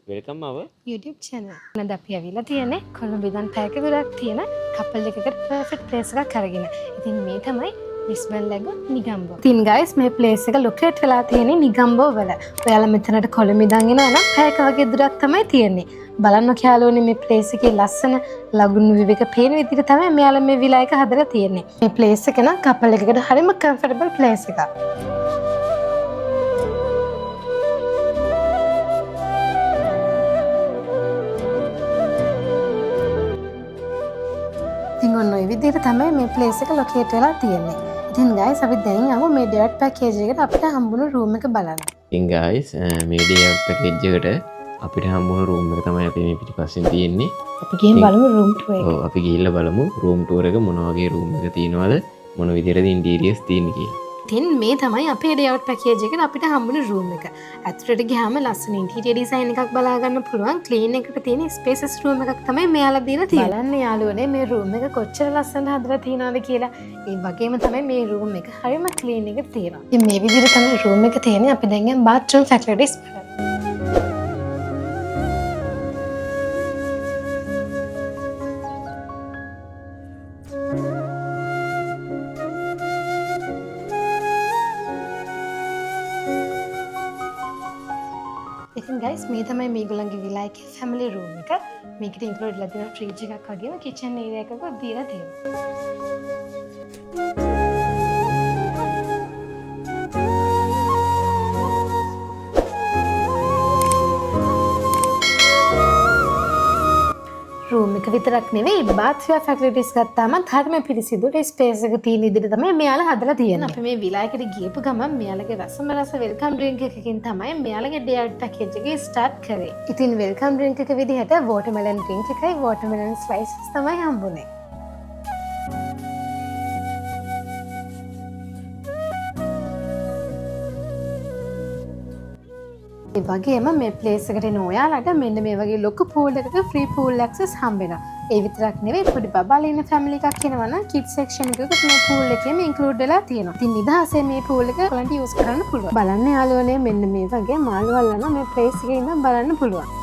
Welcome our YouTube channel. අද අපි ඇවිල්ලා තියෙන්නේ කොළඹ ඉඳන් පැයක දුරක් තියෙන කපල් එකකට පර්ෆෙක්ට් ප්ලේස් එකක් අරගෙන. ඉතින් මේ තමයි බ්‍රිස්බන් ලැගුන් නිගම්බෝ. ඉතින් guys මේ ප්ලේස් එක ලොකේට් වෙලා තියෙන්නේ නිගම්බෝ වල. ඔයාලා මෙතනට කොළඹ ඉඳන් එනවා නම් පැයක වගේ දුරක් තමයි තියෙන්නේ. බලන්න ඛයාලෝනේ මේ ප්ලේස් එකේ ලස්සන ලගුන් විවේක පේන විදිහට තමයි මෙයාලා මේ විලා එක හදලා තියෙන්නේ. මේ ප්ලේස් එක නම් කපල් එකකට හරිම කම්ෆර්ටබල් ප්ලේස් එකක්. ඉතින් ඔන්න ඔය විදිහට තමයි මේ ප්ලේස් එක ලොකේට් වෙලා තියෙන්නේ. ඉතින් guys අපි දැන් යමු මේ ඩේ අවුට් පැකේජ් එකට අපිට හම්බුණු රූම් එක බලන්න. ඉතින් guys මේ ඩේ අවුට් පැකේජ් එකට අපිට හම්බුණු රූම් එක තමයි අපි මේ පිටිපස්සෙන් තියෙන්නේ. අපි ගිහින් බලමු රූම් ටුවර් එක. ඔව් අපි ගිහිල්ලා බලමු රූම් ටුවර් එක මොන වගේ රූම් එක තියෙනවද මොන විදිහටද ඉන්ටීරියර්ස් තියෙන්නේ කියලා. ඉතින් මේ තමයි අපේ ඩේ අවුට් පැකේජ් එකට අපිට හම්බුණු රූම් එක. ඇතුළට ගියාම ලස්සන ඉන්ටීරියර් ඩිසයින් එකක් බලා ගන්න පුළුවන්. ක්ලීන් එකට තියෙන ස්පේසස් රූම් එකක් තමයි මෙයාලා දීලා තියෙන්නේ. බලන්න යාළුවනේ මේ රූම් එක කොච්චර ලස්සනට හදලා තියෙනවද කියලා. ඒ වගේම තමයි මේ රූම් එක හරිම ක්ලීන් එකක් තියෙනවා. ඉතින් මේ විදිහට තමයි රූම් එක තියෙන්නේ. අපි දැන් යන් බාත්රූම් ෆැසිලිටිස් බලන්න. ඉතින් guys මේ තමයි මේගොල්ලන්ගේ විලා එකේ ෆැමිලි රූම් එක. මේකට ඉන්ක්ලූඩ් වෙලා තියෙන ෆ්‍රිජ් එකක් වගේම කිචන් ඒරියා එකක් දීලා තියෙනවා. රූම් එක විතරක් නෙවෙයි බාත්රූම් ෆැසිලිටිස් ගත්තාම හරිම පිරිසිදුට ස්පේස් එක තියෙන විදිහට තමයි මෙයාලා හදලා තියෙන්නේ. අපි මේ විලා එකට ගියපු ගමන් මෙයාලගේ රසම රස වෙල්කම් ඩ්‍රින්ක් එකකින් තමයි මෙයාලගේ ඩේ අවුට් පැකේජ් එක ස්ටාර්ට් කරේ. ඉතින් වෙල්කම් ඩ්‍රින්ක් එක විදිහට වෝටර්මෙලන් ඩ්‍රින්ක් එකයි වෝටර්මෙලන් ස්ලයිසස් තමයි හම්බුනේ. ඒ වගේම මේ ප්ලේස් එකට එන ඔයාලට මෙන්න මේ වගේ ලොකු පූල් එකක ෆ්‍රී පූල් ඇක්සස් හම්බ වෙනවා. ඒ විතරක් නෙවෙයි පොඩි බබාලා ඉන්න ෆැමිලි එකක් එනවා නම් කිඩ්ස් සෙක්ෂන් එකකට මේ පූල් එකේම ඉන්ක්ලූඩ් වෙලා තියෙනවා. ඉතින් නිදහසේ මේ පූල් එක ඔයාලන්ට යූස් කරන්න පුළුවන්. බලන්න යාළුවනේ මෙන්න මේ වගේ මාළු වල්ලන මේ ප්ලේස් එකේ ඉඳන් බලන්න පුළුවන්.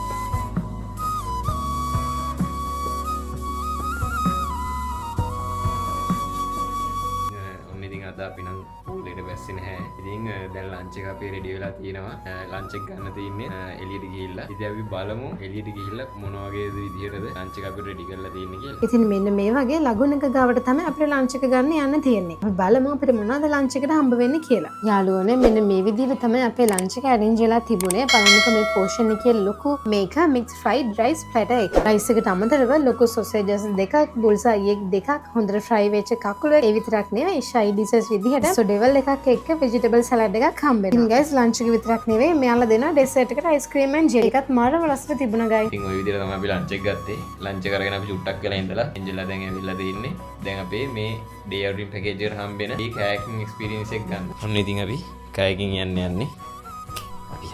අපි නම් පූලේට බැස්සේ නැහැ. ඉතින් දැන් ලන්ච් එක අපේ රෙඩි වෙලා තියෙනවා. ලන්ච් එක ගන්න තියෙන්නේ එළියට ගිහිල්ලා. ඉතින් අපි බලමු එළියට ගිහිල්ලා මොන වගේ විදියටද ලන්ච් එක අපිට රෙඩි කරලා තියෙන්නේ කියලා. ඉතින් මෙන්න මේ වගේ ලගුන් එක ගාවට තමයි අපිට ලන්ච් එක ගන්න යන්න තියෙන්නේ. අපි බලමු අපිට මොනවද ලන්ච් එකට හම්බ වෙන්නේ කියලා. යාළුවනේ මෙන්න මේ විදිහට තමයි අපේ ලන්ච් එක අරේන්ජ් වෙලා තිබුණේ. බලන්නකෝ මේ පෝෂන් එකේ ලොකු මේක මික්ස් ෆ්‍රයිඩ් රයිස් ප්ලැටර් එක. රයිස් එකට අමතරව ලොකු සොසේජස් දෙකක්, බුල්සයි එක දෙකක්, හොඳට ෆ්‍රයි වෙච්ච කකුල. ඒ විතරක් නෙවෙයි ෂයි ඩිසස් විදිහට සොඩෙවල් එකක් එක්ක වෙජිටබල් සලාඩ් එකක් හම්බ වෙනවා. ඉතින් guys ලන්ච් එක විතරක් නෙවෙයි මෙයාලා දෙන ඩෙසර්ට් එකට අයිස්ක්‍රීම් and ජෙලි එකත් මාරම රසට තිබුණා guys. ඉතින් ওই විදිහට තමයි අපි ලන්ච් එක ගත්තේ. ලන්ච් එක අරගෙන අපි චුට්ටක් වෙලා ඉඳලා එන්ජල්ලා දැන් ඇවිල්ලා තියෙන්නේ. දැන් අපේ මේ ඩේ අවුට් පැකේජ් එකට හම්බ වෙන මේ කෑකින් එක්ස්පීරියන්ස් එක ගන්න. ඔන්න ඉතින් අපි කෑකින් යන්නේ. අපි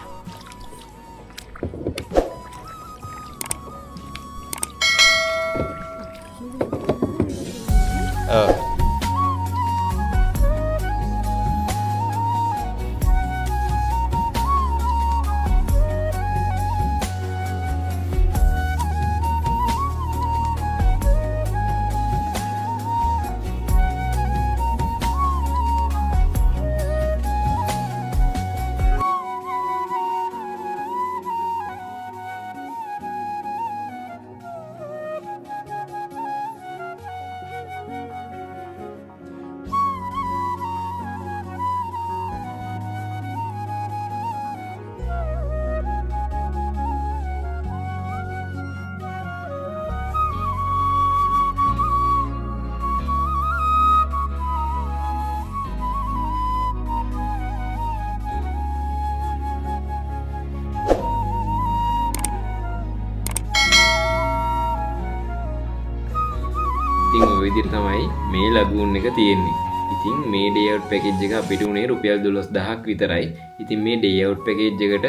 ඉතින් ඔය විදිහට තමයි මේ ලගූන් එක තියෙන්නේ. ඉතින් මේ ඩේ අවුට් පැකේජ් එක අපිට උනේ රුපියල් 12000ක් විතරයි. ඉතින් මේ ඩේ අවුට් පැකේජ් එකට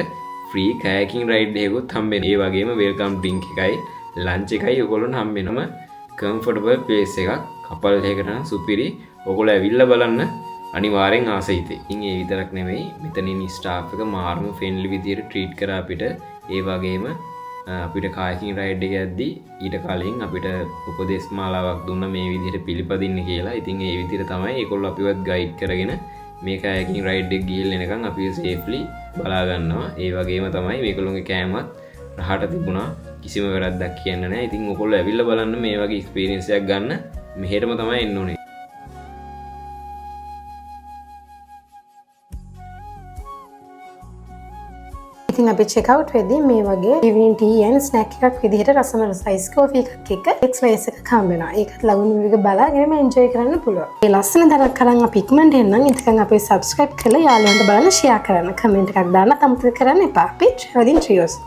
ෆ්‍රී කෑකින් රයිඩ් එකකුත් හම්බ වෙනවා. ඒ වගේම වෙල්කම් ඩ්‍රින්ක් එකයි ලන්ච් එකයි ඔයගොල්ලොන්ට හම්බ වෙනම කම්ෆර්ටබල් ප්ලේස් එකක්. කපල් එකකට නම් සුපිරි. ඔයගොල්ලෝ ඇවිල්ලා බලන්න අනිවාර්යෙන් ආස හිතේ. ඉතින් ඒ විතරක් නෙමෙයි මෙතනින් ස්ටාෆ් එක මාර්ම ෆ්‍රෙන්ඩ්ලි විදියට ට්‍රීට් කරා අපිට. ඒ වගේම අපිට කායකින් රයිඩ් එක යද්දී ඊට කලින් අපිට උපදේශ මාලාවක් දුන්න මේ විදිහට පිළිපදින්න කියලා. ඉතින් ඒ විදිහට තමයි ඒගොල්ලෝ අපිවත් ගයිඩ් කරගෙන මේ කායකින් රයිඩ් එක ගිහින් එනකන් අපිව සේෆ්ලි බලා ගන්නවා. ඒ වගේම තමයි මේගොල්ලෝගේ කෑමත් රහට තිබුණා. කිසිම වැරද්දක් කියන්න නැහැ. ඉතින් ඔයගොල්ලෝ ඇවිල්ලා බලන්න මේ වගේ එක්ස්පීරියන්ස් එකක් ගන්න. මෙහෙටම තමයි එන්න ඕනේ. ඉතින් අපි චෙක් අවුට් වෙද්දී මේ වගේ ඉවනින් ටී and ස්නැක් එකක් විදිහට රසමර සයිස් කෝෆි එකක් එක්ක ස්ලයිස් එකක් හම්බ වෙනවා. ඒකත් ලගුණු විදිහට බලාගෙනම එන්ජොයි කරන්න පුළුවන්. මේ ලස්සන දරක් කරන් අපි ඉක්මනට එන්නම්. ඉතින් අපි සබ්ස්ක්‍රයිබ් කරලා යාළුවන්ට බලන්න ෂෙයා කරන්න. කමෙන්ට් එකක් දාන්න අමතක කරන්න එපා. අපි traveling trios